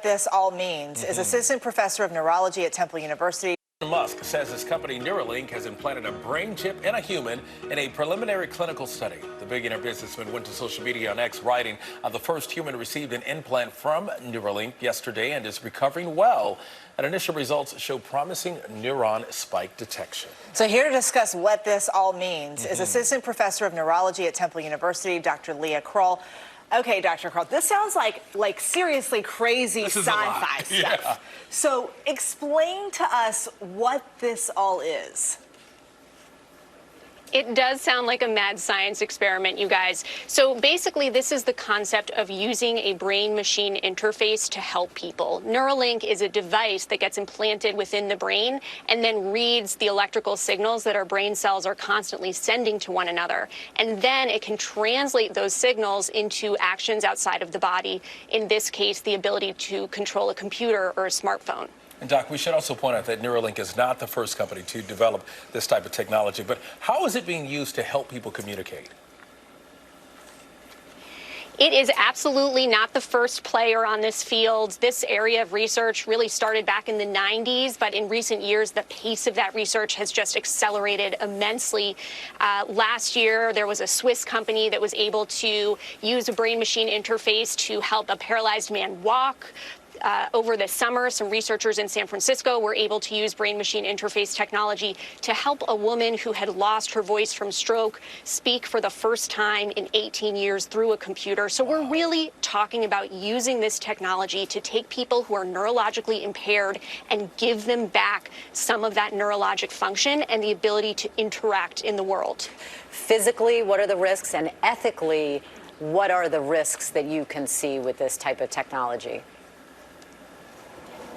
what this all means is assistant professor of neurology at Temple University. Musk says his company Neuralink has implanted a brain chip in a human in a preliminary clinical study. The billionaire businessman went to social media on X, writing, the first human received an implant from Neuralink yesterday and is recovering well. And initial results show promising neuron spike detection. So here to discuss what this all means is assistant professor of neurology at Temple University, Dr. Leah Kroll. Okay, Dr. Kroll, this sounds like seriously crazy sci-fi stuff. Yeah. So explain to us what this all is. It does sound like a mad science experiment, you guys. So basically, this is the concept of using a brain-machine interface to help people. Neuralink is a device that gets implanted within the brain and then reads the electrical signals that our brain cells are constantly sending to one another. And then it can translate those signals into actions outside of the body. In this case, the ability to control a computer or a smartphone. And Doc, we should also point out that Neuralink is not the first company to develop this type of technology, but how is it being used to help people communicate? It is absolutely not the first player on this field. This area of research really started back in the 90s, but in recent years, the pace of that research has just accelerated immensely. Last year, there was a Swiss company that was able to use a brain-machine interface to help a paralyzed man walk. Over the summer, some researchers in San Francisco were able to use brain-machine interface technology to help a woman who had lost her voice from stroke speak for the first time in 18 years through a computer. So we're really talking about using this technology to take people who are neurologically impaired and give them back some of that neurologic function and the ability to interact in the world. Physically, what are the risks? And ethically, what are the risks that you can see with this type of technology?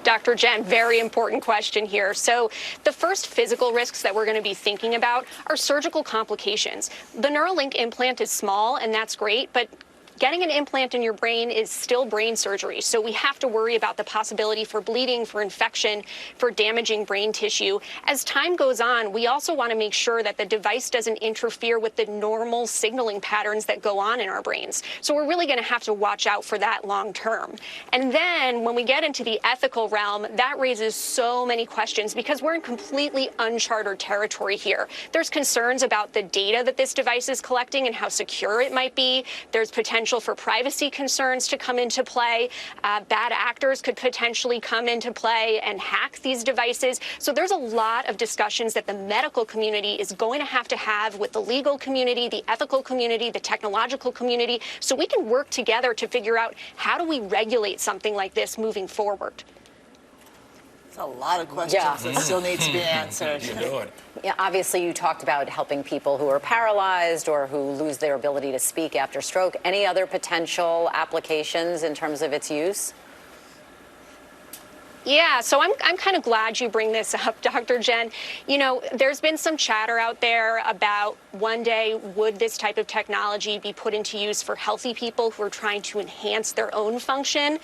Dr. Jen, very important question here. So the first physical risks that we're going to be thinking about are surgical complications. The Neuralink implant is small, and that's great, but getting an implant in your brain is still brain surgery, so we have to worry about the possibility for bleeding, for infection, for damaging brain tissue. As time goes on, we also want to make sure that the device doesn't interfere with the normal signaling patterns that go on in our brains. So we're really going to have to watch out for that long term. And then when we get into the ethical realm, that raises so many questions because we're in completely uncharted territory here. There's concerns about the data that this device is collecting and how secure it might be. There's potential for privacy concerns to come into play. Bad actors could potentially come into play and hack these devices. So there's a lot of discussions that the medical community is going to have with the legal community, the ethical community, the technological community, so we can work together to figure out how do we regulate something like this moving forward. A lot of questions that still need to be answered. Yeah, obviously, you talked about helping people who are paralyzed or who lose their ability to speak after stroke. Any other potential applications in terms of its use? Yeah, so I'm kind of glad you bring this up, Dr. Jen. You know, there's been some chatter out there about one day would this type of technology be put into use for healthy people who are trying to enhance their own function.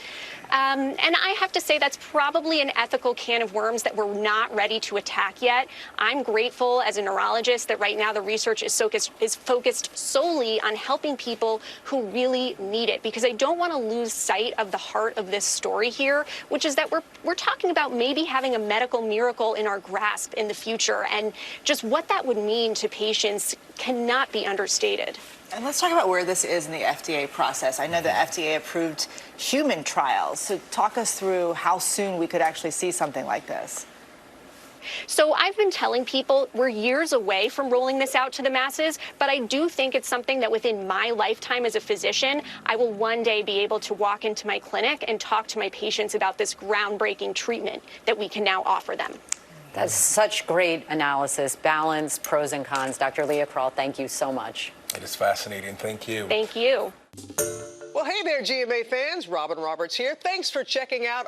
And I have to say that's probably an ethical can of worms that we're not ready to attack yet. I'm grateful as a neurologist that right now the research is focused solely on helping people who really need it, because I don't want to lose sight of the heart of this story here, which is that we're talking about maybe having a medical miracle in our grasp in the future, and just what that would mean to patients cannot be understated. And let's talk about where this is in the FDA process. I know the FDA approved human trials. So talk us through how soon we could actually see something like this. So I've been telling people we're years away from rolling this out to the masses, but I do think it's something that within my lifetime as a physician, I will one day be able to walk into my clinic and talk to my patients about this groundbreaking treatment that we can now offer them. That's such great analysis, balance, pros and cons. Dr. Leah Kroll, thank you so much. It is fascinating. Thank you. Thank you. Well, hey there, GMA fans. Robin Roberts here. Thanks for checking out